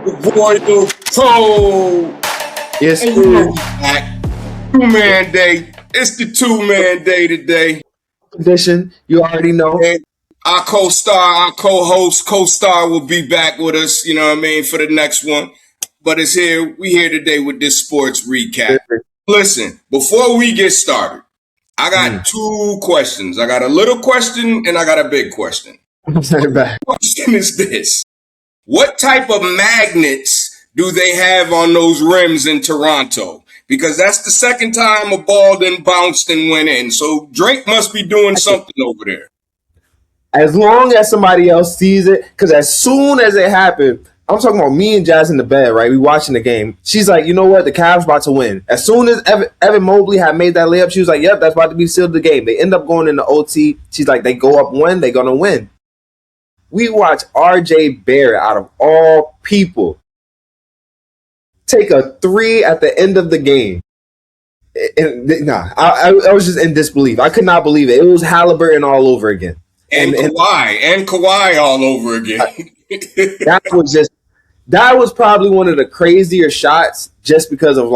Royal Code. Yes, And we're back. Two-man day. It's the two-man day today. edition. You already know. And our co-star, our co-host, co-star will be back with us, you know what I mean, for the next one. But it's here. We here today with this sports recap. Listen, before we get started, I got two questions. I got a little question and I got a big question. The question is this. What type of magnets do they have on those rims in Toronto? Because that's the second time a ball then bounced and went in. So Drake must be doing something over there. As long as somebody else sees it, because as soon as it happened, I'm talking about me and Jazz in the bed, right? We watching the game. She's like, you know what? The Cavs about to win. As soon as Evan Mobley had made that layup, she was like, yep, that's about to be sealed the game. They end up going into OT. She's like, they go up one, they're going to win. We watch RJ Barrett, out of all people, take a three at the end of the game. I was just in disbelief. I could not believe it. It was Halliburton all over again. And Kawhi all over again. That was probably one of the crazier shots, just because of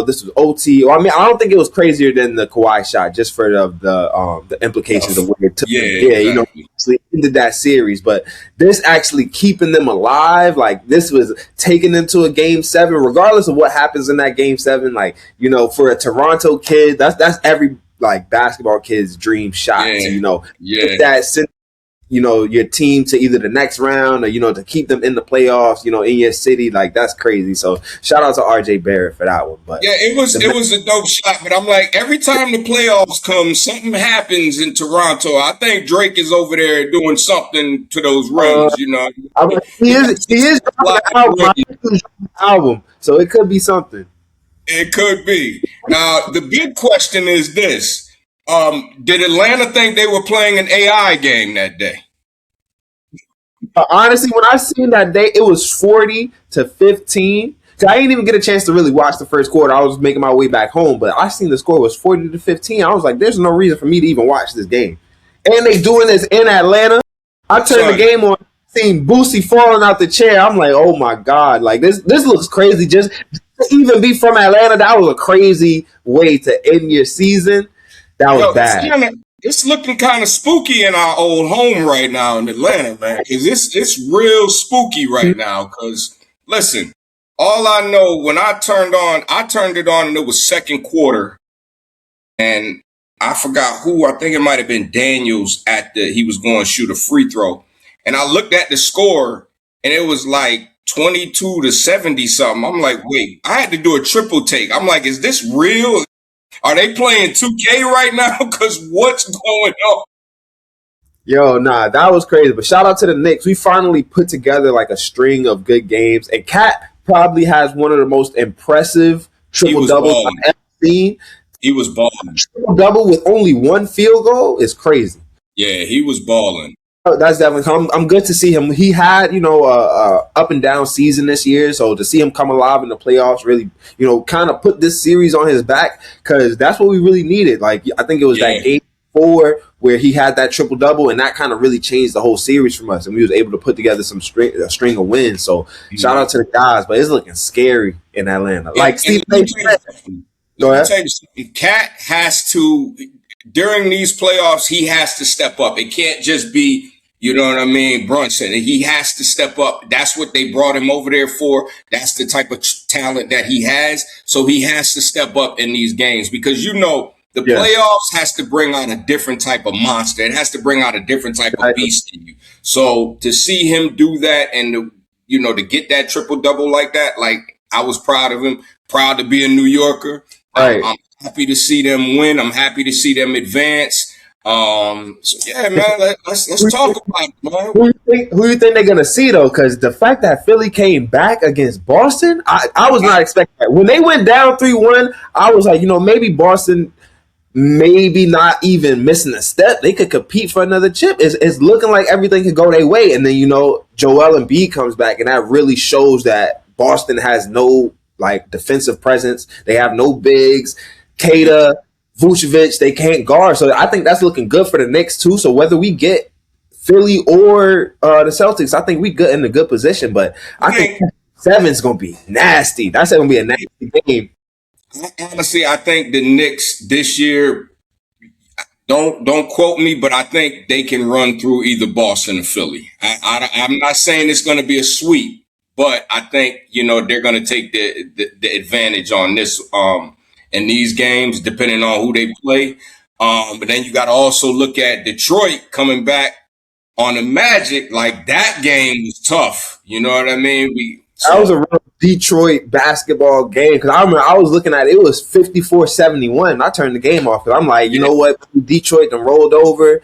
this was OT. I mean, I don't think it was crazier than the Kawhi shot, just for the implications of what it took. Actually ended that series. But this actually keeping them alive, this was taking them to a game 7, regardless of what happens in that game 7. For a Toronto kid, that's every basketball kid's dream shot. Get that your team to either the next round or, to keep them in the playoffs, in your city. That's crazy. So shout out to RJ Barrett for that one. But yeah, it was a dope shot. But I'm like, every time the playoffs come, something happens in Toronto. I think Drake is over there doing something to those rims, he is the album, so it could be something. It could be. Now, the big question is this. Did Atlanta think they were playing an AI game that day? Honestly, when I seen that day, it was 40-15. I didn't even get a chance to really watch the first quarter. I was making my way back home, but I seen the score was 40-15. I was like, there's no reason for me to even watch this game. And they doing this in Atlanta. I turned the game on, seeing Boosie falling out the chair. I'm like, oh my God, this looks crazy. Just to even be from Atlanta, that was a crazy way to end your season. That was bad. It's looking kind of spooky in our old home right now in Atlanta, man. Because it's real spooky right now. Because listen, all I know, when I turned it on and it was second quarter, and I forgot who. I think it might have been Daniels he was going to shoot a free throw, and I looked at the score and it was 22-70 something. I'm like, wait, I had to do a triple take. I'm like, is this real? Are they playing 2K right now? Because what's going on? Yo, nah, that was crazy. But shout out to the Knicks. We finally put together a string of good games. And Cat probably has one of the most impressive triple-doubles I've ever seen. He was balling. Triple-double with only one field goal is crazy. Yeah, he was balling. That's definitely. I'm good to see him. He had, a up and down season this year, so to see him come alive in the playoffs, really, kind of put this series on his back, because that's what we really needed. I think it was that game 4 where he had that triple double, and that kind of really changed the whole series from us, and we was able to put together a string of wins. So shout out to the guys, but it's looking scary in Atlanta. Steve, go ahead. Cat has to. During these playoffs, he has to step up. It can't just be, Brunson. He has to step up. That's what they brought him over there for. That's the type of talent that he has. So he has to step up in these games, because, the playoffs has to bring out a different type of monster. It has to bring out a different type of beast in you. So to see him do that and, to get that triple-double like that, I was proud of him, proud to be a New Yorker. Right. I'm happy to see them win. I'm happy to see them advance. So yeah, man, let's talk about it, man. Who you think they're gonna see though? Because the fact that Philly came back against Boston, I was not expecting that. When they went down 3-1, I was like, maybe Boston, maybe not even missing a step, they could compete for another chip. It's looking like everything could go their way, and then Joel Embiid comes back, and that really shows that Boston has no defensive presence. They have no bigs. Kata, Vucevic, they can't guard. So I think that's looking good for the Knicks too. So whether we get Philly or the Celtics, I think we good in a good position. But I think 7's gonna be nasty. That's gonna be a nasty game. Honestly, I think the Knicks this year, don't quote me, but I think they can run through either Boston or Philly. I'm not saying it's going to be a sweep, but I think they're going to take the advantage on this in these games, depending on who they play. But then you got to also look at Detroit coming back on the Magic. Like, that game was tough. You know what I mean? That was a real Detroit basketball game because I remember I was looking at it was 54-71. I turned the game off because I'm like, you know what? Detroit done rolled over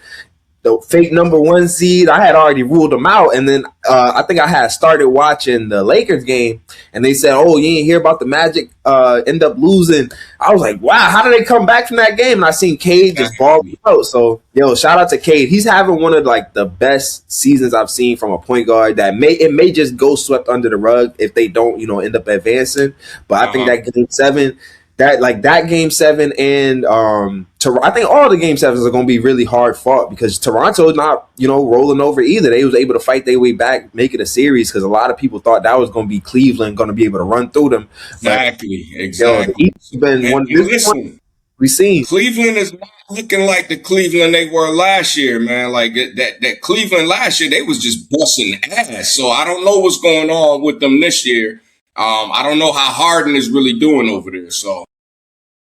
the fake number 1 seed. I had already ruled them out, and then I think I had started watching the Lakers game, and they said, "Oh, you ain't hear about the Magic end up losing." I was like, "Wow, how did they come back from that game?" And I seen Cade just ball out. So, shout out to Cade. He's having one of like the best seasons I've seen from a point guard. That may just go swept under the rug if they don't, end up advancing. But I think that game 7. That game 7 and I think all the game 7s are going to be really hard fought because Toronto's not rolling over either. They was able to fight their way back, make it a series because a lot of people thought that was going to be Cleveland going to be able to run through them. Exactly. The East been we seen Cleveland is not looking like the Cleveland they were last year, man. Like that Cleveland last year, they was just busting ass. So I don't know what's going on with them this year. I don't know how Harden is really doing over there. So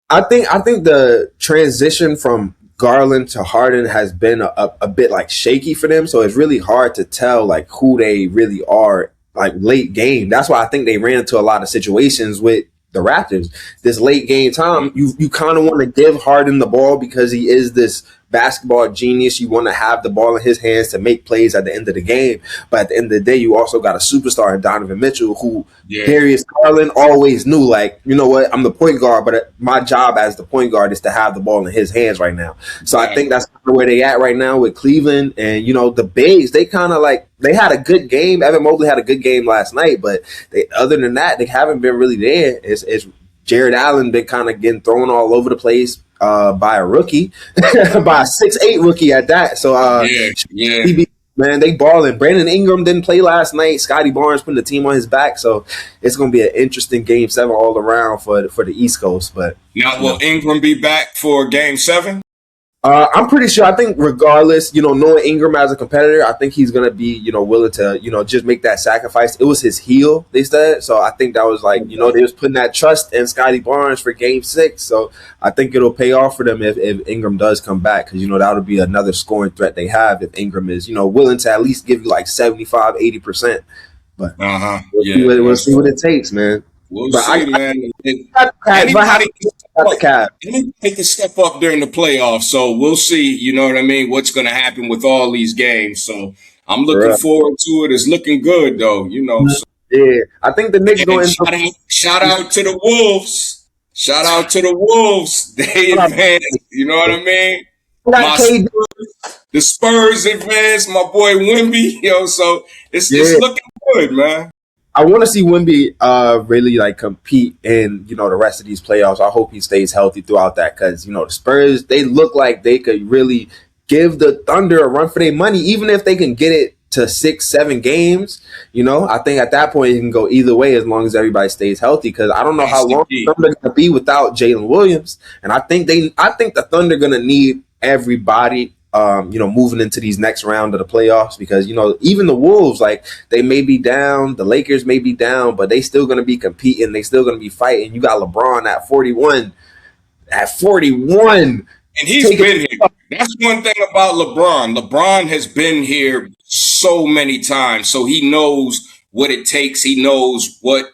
I think the transition from Garland to Harden has been a bit like shaky for them. So it's really hard to tell like who they really are like late game. That's why I think they ran into a lot of situations with the Raptors. This late game time, you kind of want to give Harden the ball because he is this basketball genius. You want to have the ball in his hands to make plays at the end of the game. But at the end of the day, you also got a superstar in Donovan Mitchell who Darius Garland always knew, like, you know what, I'm the point guard, but my job as the point guard is to have the ball in his hands right now. So I think that's where they at right now with Cleveland. And, the Bays, they kind of like, they had a good game. Evan Mobley had a good game last night, but other than that, they haven't been really there. It's Jared Allen been kind of getting thrown all over the place by a rookie, by a 6'8" rookie at that. So man, they balling. Brandon Ingram didn't play last night. Scotty Barnes putting the team on his back. So it's going to be an interesting game 7 all around for the East Coast. But now, will Ingram be back for game 7? I'm pretty sure. I think regardless, knowing Ingram as a competitor, I think he's going to be, willing to, just make that sacrifice. It was his heel, they said. So I think that was like, they was putting that trust in Scotty Barnes for game 6. So I think it'll pay off for them if Ingram does come back because, that would be another scoring threat they have if Ingram is, willing to at least give you like 75, 80%. But we'll see what it takes, man. We'll see, man. Anybody can step up during the playoffs, so we'll see. You know what I mean? What's going to happen with all these games? So I'm looking forward to it. It's looking good, though. So. Yeah, I think the Knicks going. Shout out to the Wolves. Shout out to the Wolves. They advanced. You know what I mean? The Spurs advanced. My boy Wemby. So it's looking good, man. I want to see Wemby really like compete in the rest of these playoffs. I hope he stays healthy throughout that because the Spurs, they look like they could really give the Thunder a run for their money, even if they can get it to 6-7 games. I think at that point it can go either way as long as everybody stays healthy. Because I don't know how long the Thunder going to be without Jalen Williams, and I think the Thunder going to need everybody. Moving into these next round of the playoffs because, even the Wolves, like they may be down, the Lakers may be down, but they still going to be competing. They still going to be fighting. You got LeBron at 41. And he's been here. That's one thing about LeBron. LeBron has been here so many times. So he knows what it takes. He knows what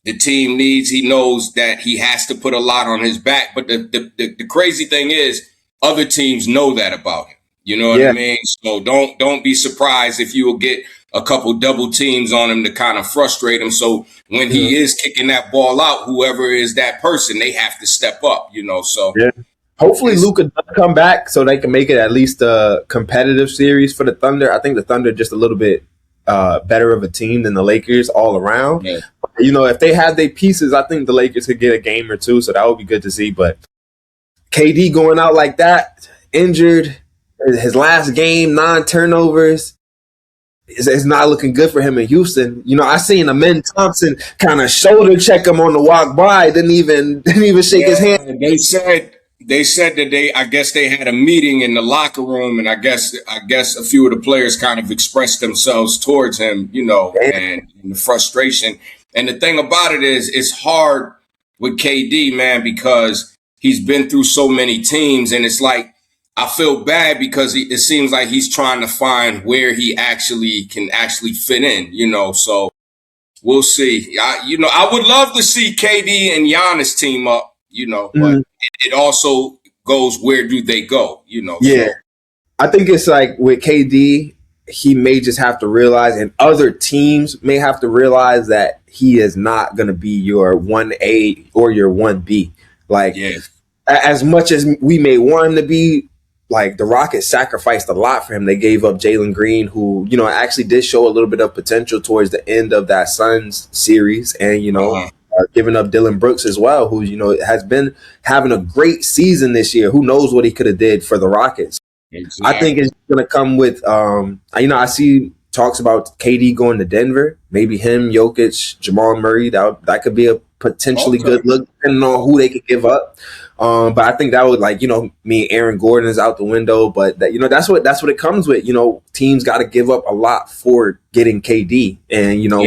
the team needs. He knows that he has to put a lot on his back. But the crazy thing is other teams know that about him. You know what I mean? So don't be surprised if you will get a couple double teams on him to kind of frustrate him. So when he is kicking that ball out, whoever is that person, they have to step up, So hopefully Luka does come back so they can make it at least a competitive series for the Thunder. I think the Thunder are just a little bit better of a team than the Lakers all around. Yeah. If they had their pieces, I think the Lakers could get a game or two. So that would be good to see. But KD going out like that, injured. His last game, 9 turnovers. it's not looking good for him in Houston. You know, I seen Amen Thompson kind of shoulder check him on the walk by, didn't even shake his hand. They said that I guess they had a meeting in the locker room, and I guess a few of the players kind of expressed themselves towards him, you know, and the frustration. And the thing about it is, it's hard with KD, man, because he's been through so many teams, and it's like, I feel bad because it seems like he's trying to find where he can fit in, you know. So we'll see. I would love to see KD and Giannis team up, you know, but it also goes, where do they go, you know? Yeah. So I think it's like with KD, he may just have to realize, and other teams may have to realize, that he is not going to be your 1A or your 1B. Like, as much as we may want him to be, like, the Rockets sacrificed a lot for him. They gave up Jalen Green, who, you know, actually did show a little bit of potential towards the end of that Suns series. And, you know, giving up Dylan Brooks as well, who, you know, has been having a great season this year. Who knows what he could have did for the Rockets. Exactly. I think it's going to come with, you know, I see talks about KD going to Denver. Maybe him, Jokic, Jamal Murray. That could be a potentially good look, depending on who they could give up. But I think that would, like, you know, mean Aaron Gordon is out the window. But that, you know, that's what it comes with. You know, teams got to give up a lot for getting KD, and, you know,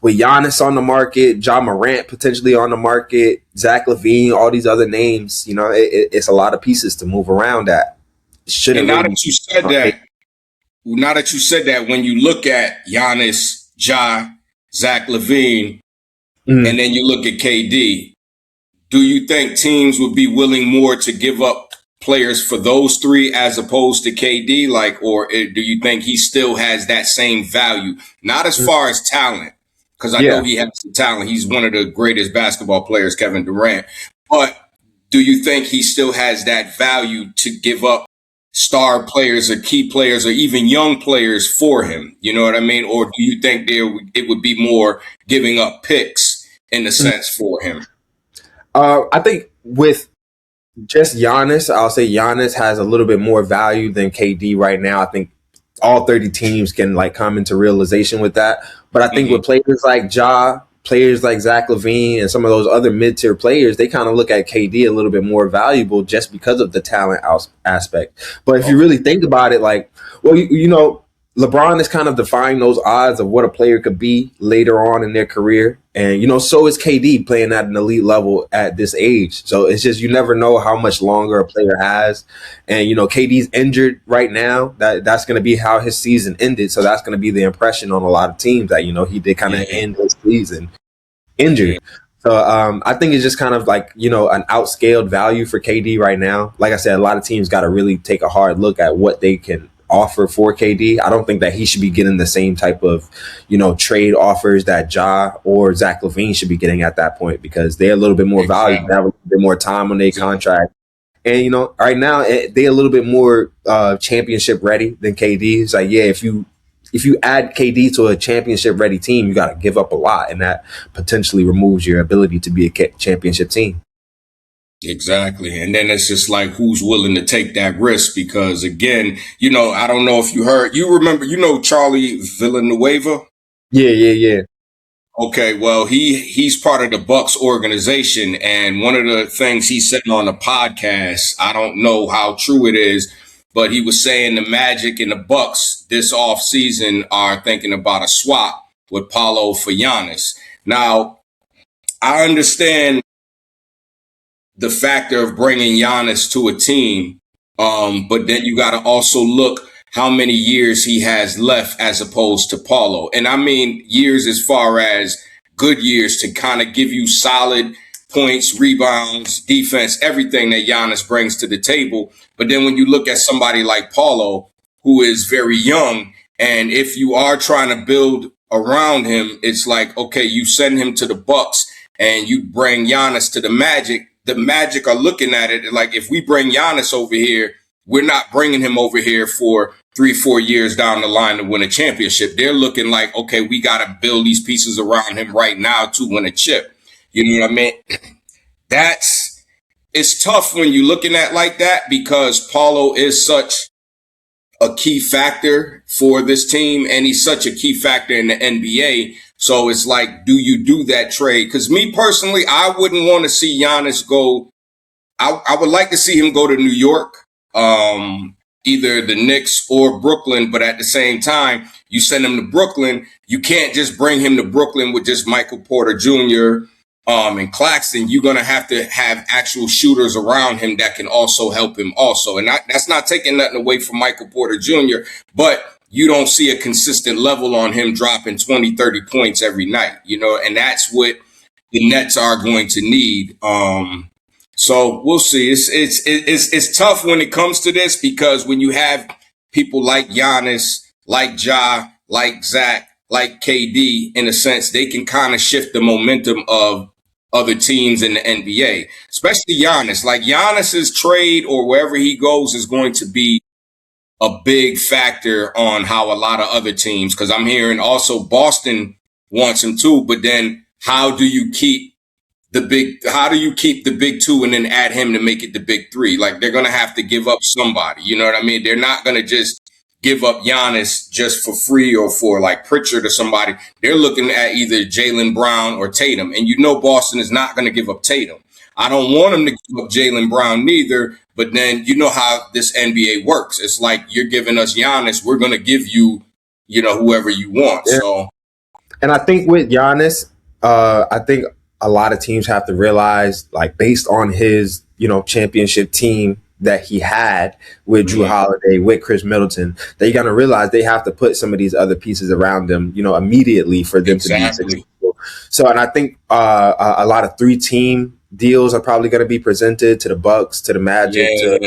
with Giannis on the market, Ja Morant potentially on the market, Zach LaVine, all these other names. You know, it's a lot of pieces to move around at. And now that you said that, when you look at Giannis, Ja, Zach LaVine, and then you look at KD, do you think teams would be willing more to give up players for those three as opposed to KD? Like, or do you think he still has that same value? Not as far as talent, because I know he has the talent. He's one of the greatest basketball players, Kevin Durant. But do you think he still has that value to give up star players or key players or even young players for him? You know what I mean? Or do you think it would be more giving up picks in a sense for him? I think with just Giannis, I'll say Giannis has a little bit more value than KD right now. I think all 30 teams can, like, come into realization with that. But I think with players like Ja, players like Zach LaVine, and some of those other mid-tier players, they kind of look at KD a little bit more valuable just because of the talent aspect. But if you really think about it, like, well, you know, LeBron is kind of defying those odds of what a player could be later on in their career. And, you know, so is KD playing at an elite level at this age. So it's just, you never know how much longer a player has. And, you know, KD's injured right now. That's going to be how his season ended. So that's going to be the impression on a lot of teams, that, you know, he did kind of end his season injured. So I think it's just kind of like, you know, an outscaled value for KD right now. Like I said, a lot of teams got to really take a hard look at what they can offer for KD. I don't think that he should be getting the same type of, you know, trade offers that Ja or Zach LaVine should be getting at that point, because they're a little bit more valuable, they have a little bit more time on their contract. And, you know, right now they're a little bit more championship ready than KD. It's like, yeah, if you add KD to a championship ready team, you got to give up a lot, and that potentially removes your ability to be a championship team. Exactly. And then it's just like, who's willing to take that risk? Because, again, you know, I don't know if you remember, you know, Charlie Villanueva? Yeah. Okay, well, he's part of the Bucks organization, and one of the things he said on the podcast, I don't know how true it is, but he was saying the Magic and the Bucks this offseason are thinking about a swap with Paolo for Giannis. Now, I understand the factor of bringing Giannis to a team, but then you got to also look how many years he has left as opposed to Paolo. And I mean years as far as good years to kind of give you solid points, rebounds, defense, everything that Giannis brings to the table. But then when you look at somebody like Paolo, who is very young, and if you are trying to build around him, it's like, okay, you send him to the Bucks and you bring Giannis to the Magic. The Magic are looking at it like, if we bring Giannis over here, we're not bringing him over here for 3-4 years down the line to win a championship. They're looking like, okay, we got to build these pieces around him right now to win a chip. You know what I mean? It's tough when you're looking at like that, because Paolo is such a key factor for this team, and he's such a key factor in the NBA. So it's like, do you do that trade? Because me personally, I wouldn't want to see Giannis go. I would like to see him go to New York, either the Knicks or Brooklyn. But at the same time, you send him to Brooklyn, you can't just bring him to Brooklyn with just Michael Porter Jr. And Claxton. You're going to have actual shooters around him that can also help him also. And that's not taking nothing away from Michael Porter Jr., but you don't see a consistent level on him dropping 20, 30 points every night, and that's what the Nets are going to need. So we'll see. It's tough when it comes to this, because when you have people like Giannis, like Ja, like Zach, like KD, in a sense, they can kind of shift the momentum of other teams in the NBA, especially Giannis. Like, Giannis's trade or wherever he goes is going to be a big factor on how a lot of other teams, because I'm hearing also Boston wants him too, but then how do you keep the big two and then add him to make it the big three? Like, they're going to have to give up somebody, you know what I mean? They're not going to just give up Giannis just for free or for like Pritchard or somebody. They're looking at either Jaylen Brown or Tatum. And Boston is not going to give up Tatum. I don't want them to give up Jaylen Brown neither, but then you know how this NBA works. It's like, you're giving us Giannis, we're going to give you, whoever you want. Yeah. So, and I think with Giannis, I think a lot of teams have to realize, like, based on his, championship team that he had with Drew Holiday, with Chris Middleton, they're going to realize they have to put some of these other pieces around them, immediately for them to be successful. So, and I think a lot of 3-team deals are probably going to be presented to the Bucks, to the Magic. To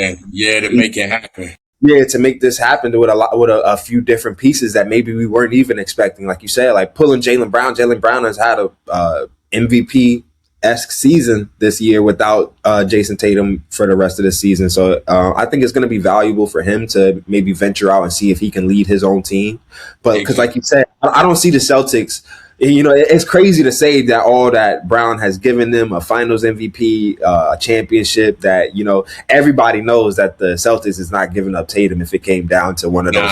make it happen. Yeah, to make this happen with a few different pieces that maybe we weren't even expecting. Like you said, like pulling Jaylen Brown. Jaylen Brown has had a MVP-esque season this year without Jason Tatum for the rest of the season. So I think it's going to be valuable for him to maybe venture out and see if he can lead his own team. But because, like you said, I don't see the Celtics. It's crazy to say that all that Brown has given them, a Finals MVP, a championship, that everybody knows that the Celtics is not giving up Tatum if it came down to one of those.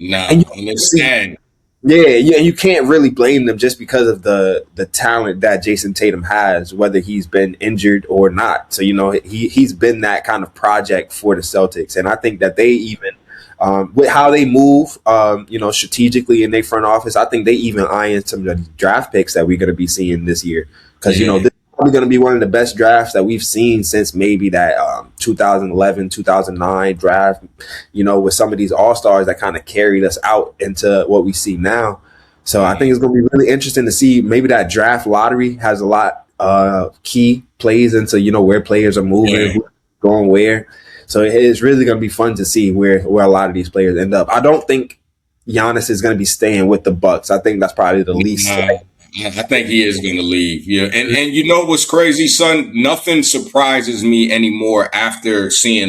And understand. Yeah, and you can't really blame them just because of the talent that Jason Tatum has, whether he's been injured or not. So, he's been that kind of project for the Celtics. And I think that they even, with how they move, strategically in their front office, I think they even iron some of the draft picks that we're going to be seeing this year. Because, this is probably going to be one of the best drafts that we've seen since maybe that 2011, 2009 draft, with some of these all-stars that kind of carried us out into what we see now. So I think it's going to be really interesting to see.Maybe that draft lottery has a lot key plays into, where players are moving, who's going where. So it's really going to be fun to see where a lot of these players end up. I don't think Giannis is going to be staying with the Bucks. I think that's probably the least. I think he is going to leave. Yeah. And what's crazy, son? Nothing surprises me anymore after seeing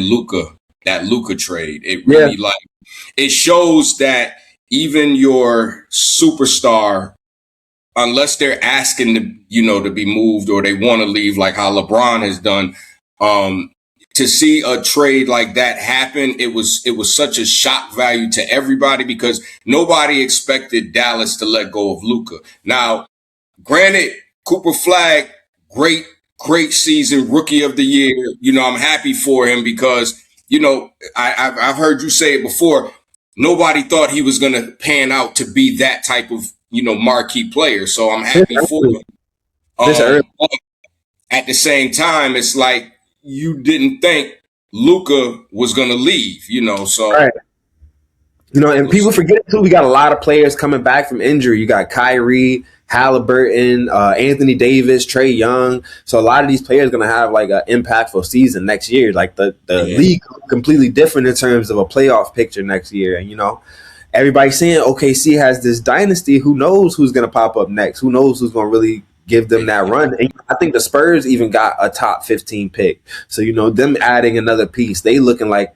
that Luka trade. It really it shows that even your superstar, unless they're asking to be moved or they want to leave, like how LeBron has done, to see a trade like that happen, it was such a shock value to everybody, because nobody expected Dallas to let go of Luka. Now, granted, Cooper Flagg, great season, rookie of the year. I'm happy for him because, I've heard you say it before. Nobody thought he was going to pan out to be that type of, marquee player. So I'm happy for him. At the same time, it's like, you didn't think Luka was going to leave, so. Right. And people forget too, we got a lot of players coming back from injury. You got Kyrie, Halliburton, Anthony Davis, Trae Young. So a lot of these players are going to have like an impactful season next year. Like the league completely different in terms of a playoff picture next year. And, everybody's saying OKC has this dynasty. Who knows who's going to pop up next? Who knows who's going to really give them that run? And I think the Spurs even got a top 15 pick. So, them adding another piece, they looking like,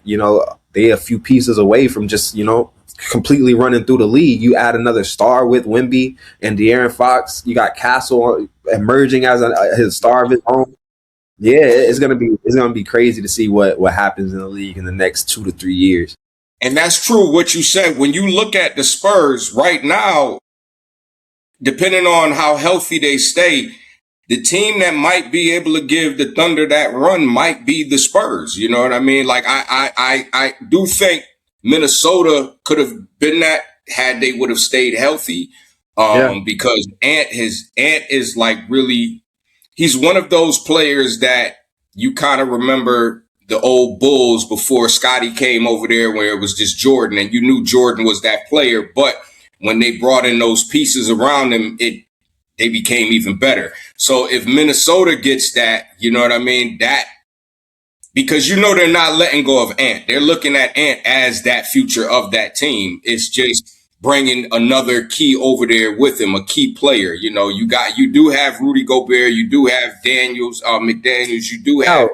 they a few pieces away from just, completely running through the league. You add another star with Wemby and De'Aaron Fox. You got Castle emerging as his star of his own. Yeah, it's gonna be crazy to see what happens in the league in the next 2 to 3 years. And that's true what you said. When you look at the Spurs right now, depending on how healthy they stay, the team that might be able to give the Thunder that run might be the Spurs. You know what I mean? Like I do think Minnesota could have been that had they would have stayed healthy. Because Ant is like really, he's one of those players that you kind of remember the old Bulls before Scottie came over there, where it was just Jordan, and you knew Jordan was that player. But when they brought in those pieces around him, they became even better. So if Minnesota gets that, you know what I mean? That, because you know they're not letting go of Ant. They're looking at Ant as that future of that team. It's just bringing another key over there with him, a key player. You know, you do have Rudy Gobert, you do have McDaniels, you do have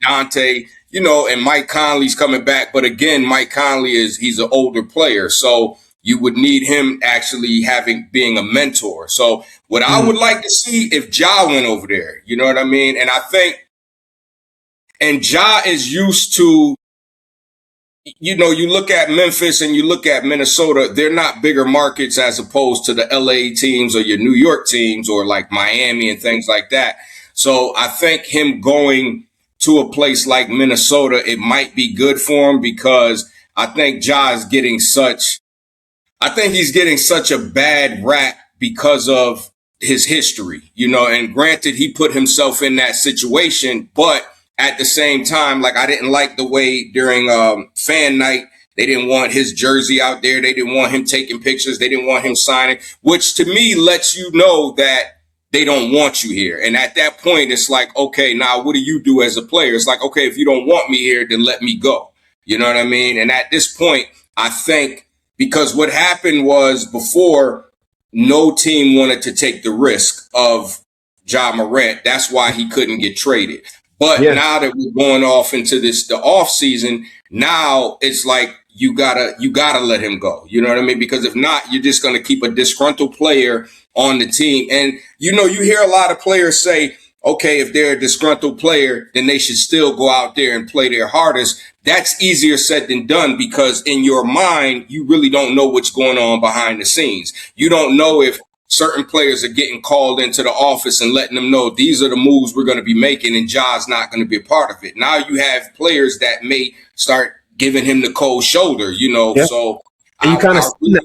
Dante, you know, and Mike Conley's coming back. But again, Mike Conley he's an older player. So you would need him actually being a mentor. So what I would like to see if Ja went over there, you know what I mean? And I think, and Ja is used to, you know, you look at Memphis and you look at Minnesota, they're not bigger markets as opposed to the LA teams or your New York teams or like Miami and things like that. So I think him going to a place like Minnesota, it might be good for him, because I think Ja is getting such a bad rap because of his history, you know, and granted, he put himself in that situation, but at the same time, like, I didn't like the way during fan night, they didn't want his jersey out there. They didn't want him taking pictures. They didn't want him signing, which to me lets you know that they don't want you here. And at that point, it's like, okay, now what do you do as a player? It's like, okay, if you don't want me here, then let me go. You know what I mean? And at this point, I think, because what happened was before, no team wanted to take the risk of Ja Morant. That's why he couldn't get traded. But now that we're going off into the off season, now it's like you gotta let him go. You know what I mean? Because if not, you're just going to keep a disgruntled player on the team. And, you know, you hear a lot of players say, okay, if they're a disgruntled player, then they should still go out there and play their hardest. That's easier said than done, because in your mind, you really don't know what's going on behind the scenes. You don't know if certain players are getting called into the office and letting them know these are the moves we're going to be making, and Ja's not going to be a part of it. Now you have players that may start giving him the cold shoulder, you know. Yeah. So and you kind of see that.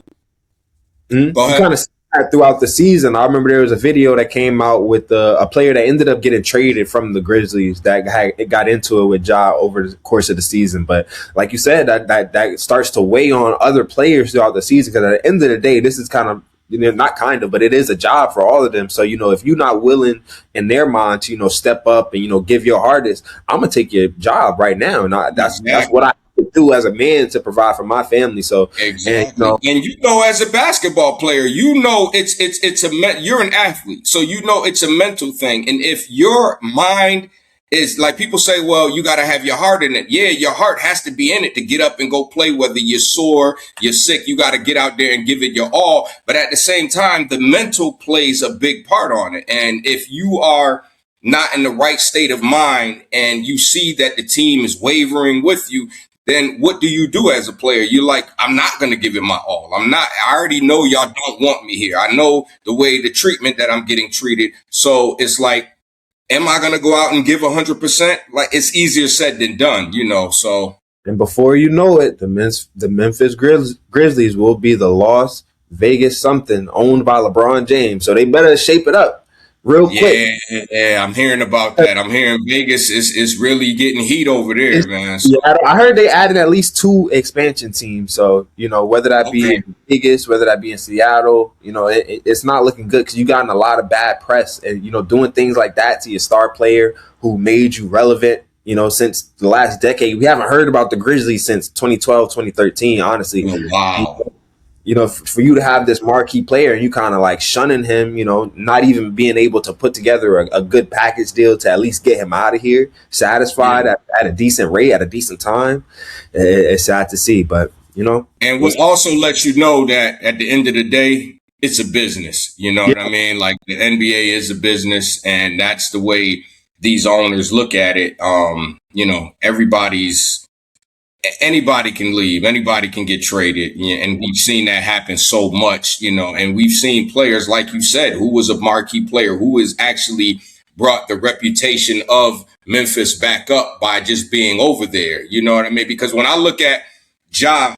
You kind of see that throughout the season. I remember there was a video that came out with a player that ended up getting traded from the Grizzlies that got into it with Ja over the course of the season. But like you said, that starts to weigh on other players throughout the season, because at the end of the day, this is kind of, you know, not kind of, but it is a job for all of them. So, you know, if you're not willing in their mind to, you know, step up and, you know, give your hardest, I'm going to take your job right now. And that's what I do as a man to provide for my family. So, exactly. And you know, as a basketball player, you know, you're an athlete. So, you know, it's a mental thing. And if your mind is like, people say, well, you got to have your heart in it. Yeah, your heart has to be in it to get up and go play, whether you're sore, you're sick, you got to get out there and give it your all. But at the same time, the mental plays a big part on it. And if you are not in the right state of mind and you see that the team is wavering with you, then what do you do as a player? You're like, I'm not going to give it my all. I already know y'all don't want me here. I know the treatment that I'm getting treated. So it's like, am I going to go out and give 100%? Like, it's easier said than done, you know, so. And before you know it, the Memphis Grizzlies will be the Las Vegas something owned by LeBron James. So they better shape it up real quick. Yeah, I'm hearing about that. I'm hearing Vegas is really getting heat over there, man. So. Yeah, I heard they added at least 2 expansion teams. So, you know, whether that be in Vegas, whether that be in Seattle, you know, it's not looking good, because you gotten a lot of bad press. And, you know, doing things like that to your star player who made you relevant, you know, since the last decade. We haven't heard about the Grizzlies since 2012, 2013, honestly. Oh, wow. You know, for you to have this marquee player and you kind of like shunning him, you know, not even being able to put together a good package deal to at least get him out of here, satisfied at a decent rate, at a decent time, it's sad to see. But, you know. And what also lets you know that at the end of the day, it's a business. You know what I mean? Like, the NBA is a business, and that's the way these owners look at it. You know, everybody's anybody can leave, anybody can get traded, and we've seen that happen so much, and we've seen players, like you said, who was a marquee player, who has actually brought the reputation of Memphis back up by just being over there. You know what I mean? Because when I look at Ja,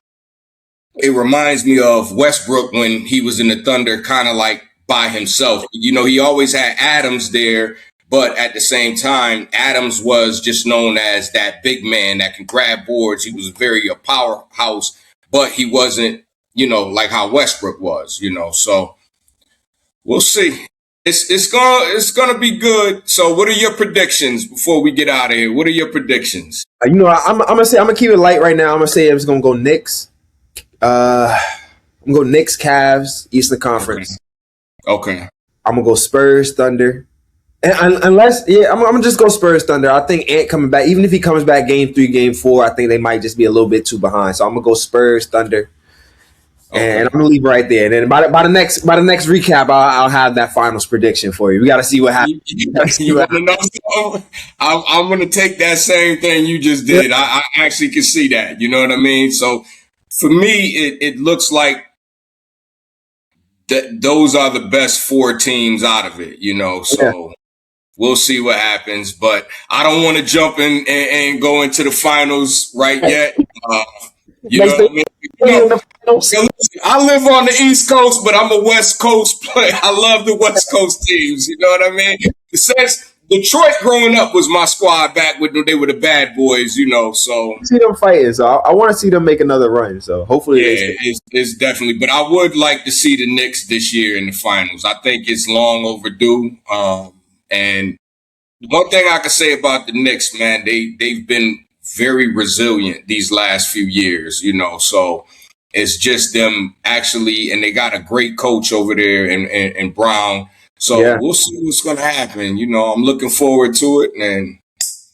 it reminds me of Westbrook when he was in the Thunder, kind of like by himself. He always had Adams there, but at the same time, Adams was just known as that big man that can grab boards. He was a powerhouse, but he wasn't, like how Westbrook was, so we'll see. It's gonna be good. So what are your predictions before we get out of here? What are your predictions? I'm gonna keep it light right now. I'm gonna say it's gonna go Knicks. I'm gonna go Knicks, Cavs, Eastern Conference. Okay. I'm gonna go Spurs, Thunder. And I'm gonna just go Spurs, Thunder. I think Ant coming back, even if he comes back game 3, game 4, I think they might just be a little bit too behind. So I'm gonna go Spurs, Thunder. Okay. And I'm gonna leave right there. And then by the next recap, I'll have that finals prediction for you. We got to see what happens. You want to know something? I'm gonna take that same thing you just did. I actually can see that. You know what I mean? So for me, it looks like that those are the best 4 teams out of it. So we'll see what happens. But I don't want to jump in and go into the finals right yet. You know what I mean? I live on the East Coast, but I'm a West Coast player. I love the West Coast teams. You know what I mean? Since Detroit growing up was my squad back when they were the bad boys, so. See them fighting, so I want to see them make another run. So hopefully. Yeah, it's definitely. But I would like to see the Knicks this year in the finals. I think it's long overdue. And one thing I can say about the Knicks, man, they've been very resilient these last few years, so it's just them actually, and they got a great coach over there in Brown. So we'll see what's going to happen. I'm looking forward to it. And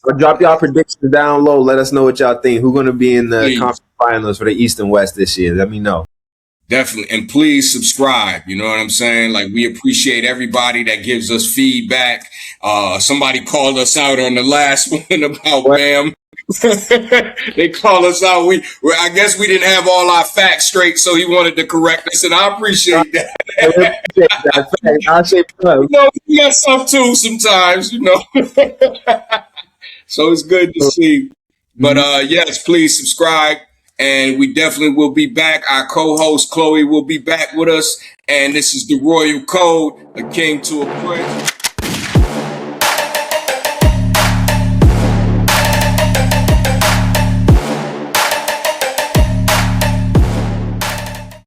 I'll drop y'all predictions down low. Let us know what y'all think. Who's going to be in the conference finals for the East and West this year? Let me know. Definitely. And please subscribe. You know what I'm saying? Like, we appreciate everybody that gives us feedback. Somebody called us out on the last one about Bam. They call us out. I guess we didn't have all our facts straight, so he wanted to correct us, and I appreciate that. We got stuff too sometimes, So it's good to see. But yes, please subscribe, and we definitely will be back. Our co-host Chloe will be back with us, and this is the Royal Code, a king to a prince.